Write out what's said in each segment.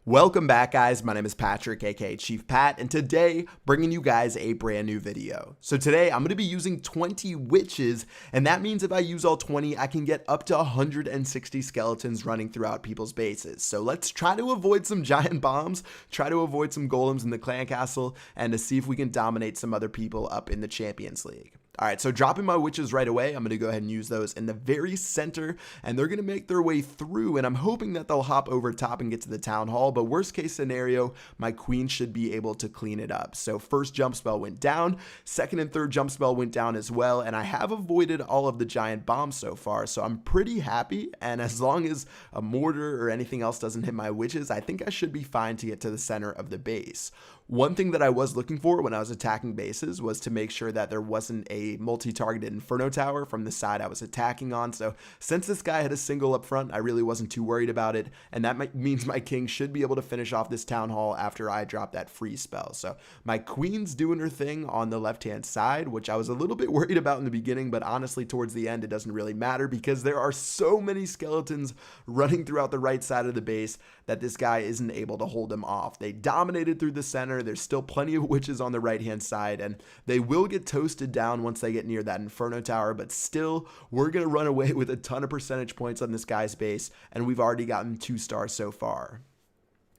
Welcome back, guys. My name is Patrick, aka Chief Pat, and today bringing you guys a brand new video. So today I'm going to be using 20 witches, and that means if I use all 20, I can get up to 160 skeletons running throughout people's bases. So let's try to avoid some giant bombs, try to avoid some golems in the clan castle, and to see if we can dominate some other people up in the Champions League. Alright, so dropping my witches right away, I'm going to go ahead and use those in the very center, and they're going to make their way through, and I'm hoping that they'll hop over top and get to the town hall, but worst case scenario, my queen should be able to clean it up. So first jump spell went down, second and third jump spell went down as well, and I have avoided all of the giant bombs so far, so I'm pretty happy, and as long as a mortar or anything else doesn't hit my witches, I think I should be fine to get to the center of the base. One thing that I was looking for when I was attacking bases was to make sure that there wasn't a multi-targeted Inferno Tower from the side I was attacking on. So since this guy had a single up front, I really wasn't too worried about it. And that means my king should be able to finish off this town hall after I drop that free spell. So my queen's doing her thing on the left-hand side, which I was a little bit worried about in the beginning, but honestly towards the end, it doesn't really matter because there are so many skeletons running throughout the right side of the base that this guy isn't able to hold them off. They dominated through the center. There's still plenty of witches on the right hand side, and they will get toasted down once they get near that Inferno Tower, but still we're going to run away with a ton of percentage points on this guy's base, and we've already gotten 2 stars so far.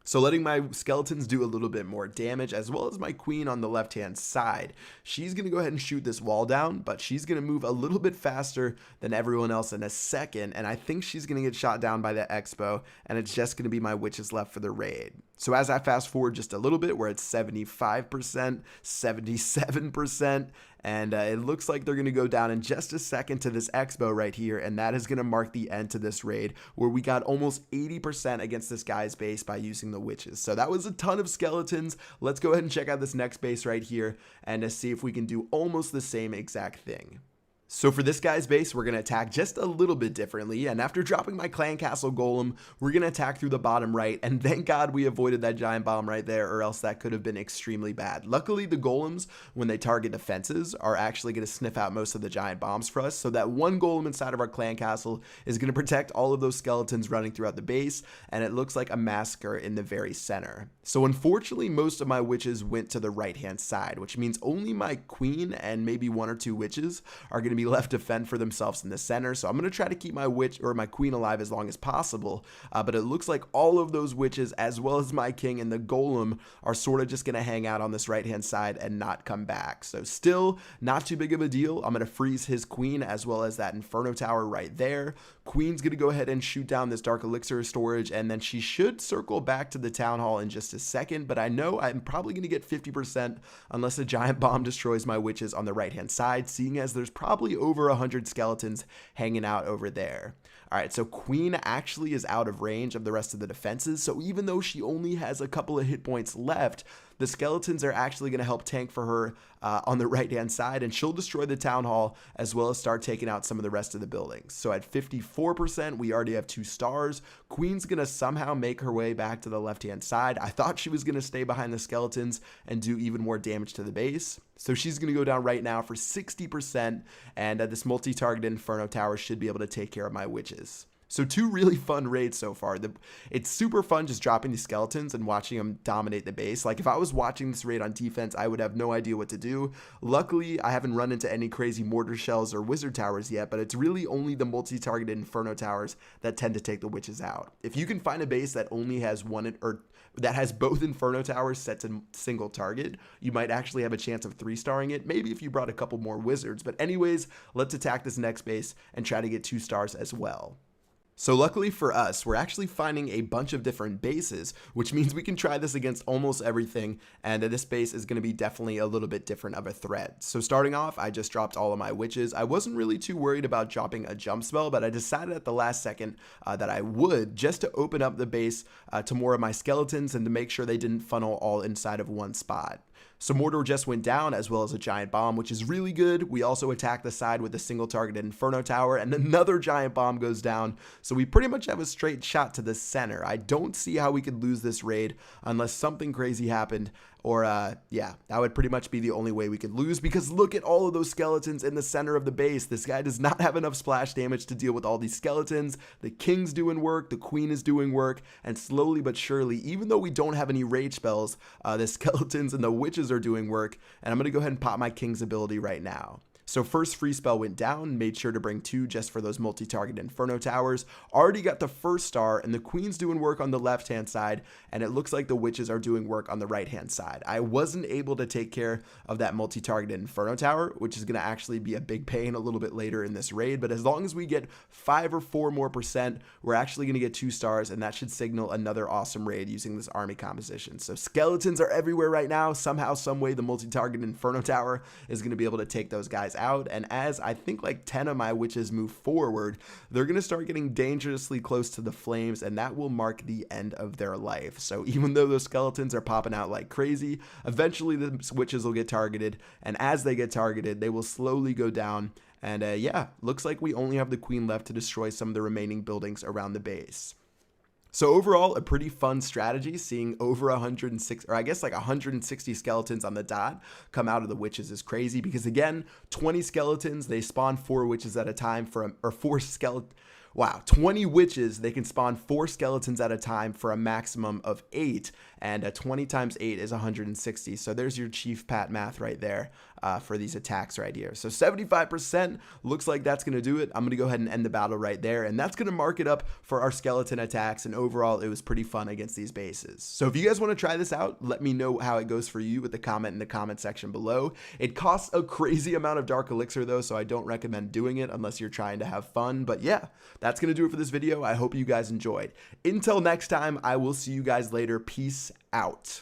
So letting my skeletons do a little bit more damage, as well as my queen on the left-hand side. She's going to go ahead and shoot this wall down, but she's going to move a little bit faster than everyone else in a second, and I think she's going to get shot down by the Expo, and it's just going to be my witches left for the raid. So as I fast forward just a little bit, we're at 75%, 77%, and it looks like they're going to go down in just a second to this Expo right here, and that is going to mark the end to this raid, where we got almost 80% against this guy's base by using the witches. So that was a ton of skeletons. Let's go ahead and check out this next base right here and see if we can do almost the same exact thing. So for this guy's base, we're going to attack just a little bit differently, and after dropping my clan castle golem, we're going to attack through the bottom right, and thank God we avoided that giant bomb right there, or else that could have been extremely bad. Luckily, the golems, when they target defenses, are actually going to sniff out most of the giant bombs for us, so that one golem inside of our clan castle is going to protect all of those skeletons running throughout the base, and it looks like a massacre in the very center. So unfortunately, most of my witches went to the right-hand side, which means only my queen and maybe 1 or 2 witches are going to be left to fend for themselves in the center. So I'm going to try to keep my witch or my queen alive as long as possible, but it looks like all of those witches as well as my king and the golem are sort of just going to hang out on this right hand side and not come back. So still not too big of a deal. I'm going to freeze his queen as well as that Inferno Tower right there. Queen's going to go ahead and shoot down this Dark Elixir storage, and then she should circle back to the town hall in just a second, but I know I'm probably going to get 50% unless a giant bomb destroys my witches on the right hand side, seeing as there's probably over 100 skeletons hanging out over there. Alright, so Queen actually is out of range of the rest of the defenses, so even though she only has a couple of hit points left, the skeletons are actually going to help tank for her on the right hand side, and she'll destroy the town hall as well as start taking out some of the rest of the buildings. So at 54%, we already have 2 stars. Queen's going to somehow make her way back to the left hand side. I thought she was going to stay behind the skeletons and do even more damage to the base. So she's going to go down right now for 60%, and this multi-targeted Inferno Tower should be able to take care of my witches. So 2 really fun raids so far. It's super fun just dropping these skeletons and watching them dominate the base. Like if I was watching this raid on defense, I would have no idea what to do. Luckily, I haven't run into any crazy mortar shells or wizard towers yet, but it's really only the multi-targeted Inferno Towers that tend to take the witches out. If you can find a base that only has one or that has both Inferno Towers set to single target, you might actually have a chance of 3-starring it, maybe if you brought a couple more wizards. But anyways, let's attack this next base and try to get 2 stars as well. So luckily for us, we're actually finding a bunch of different bases, which means we can try this against almost everything, and this base is going to be definitely a little bit different of a threat. So starting off, I just dropped all of my witches. I wasn't really too worried about dropping a jump spell, but I decided at the last second that I would, just to open up the base to more of my skeletons and to make sure they didn't funnel all inside of one spot. So mortar just went down as well as a giant bomb, which is really good. We also attack the side with a single targeted Inferno Tower, and another giant bomb goes down. So we pretty much have a straight shot to the center. I don't see how we could lose this raid unless something crazy happened or yeah, that would pretty much be the only way we could lose, because look at all of those skeletons in the center of the base. This guy does not have enough splash damage to deal with all these skeletons. The king's doing work, the queen is doing work, and slowly but surely, even though we don't have any rage spells, the skeletons and the witches are doing work, and I'm going to go ahead and pop my king's ability right now. So first free spell went down, made sure to bring 2 just for those multi-target Inferno Towers. Already got the first star, and the Queen's doing work on the left-hand side, and it looks like the Witches are doing work on the right-hand side. I wasn't able to take care of that multi-targeted Inferno Tower, which is going to actually be a big pain a little bit later in this raid, but as long as we get 5 or 4 more %, we're actually going to get 2 stars, and that should signal another awesome raid using this army composition. So skeletons are everywhere right now. Somehow, some way, the multi-targeted Inferno Tower is going to be able to take those guys out, and as I think like 10 of my witches move forward, they're going to start getting dangerously close to the flames, and that will mark the end of their life. So even though those skeletons are popping out like crazy, eventually the witches will get targeted, and as they get targeted, they will slowly go down. And yeah, looks like we only have the queen left to destroy some of the remaining buildings around the base. So overall, a pretty fun strategy. Seeing over 106, or I guess like 160 skeletons on the dot come out of the witches is crazy, because again, 20 skeletons, they spawn 4 witches at a time or 4 skeletons. Wow, 20 witches, they can spawn 4 skeletons at a time for a maximum of 8, and 20 times 8 is 160. So there's your Chief Pat math right there for these attacks right here. So 75% looks like that's going to do it. I'm going to go ahead and end the battle right there, and that's going to mark it up for our skeleton attacks, and overall, it was pretty fun against these bases. So if you guys want to try this out, let me know how it goes for you with a comment in the comment section below. It costs a crazy amount of Dark Elixir though, so I don't recommend doing it unless you're trying to have fun, but yeah, that's going to do it for this video. I hope you guys enjoyed. Until next time, I will see you guys later. Peace out.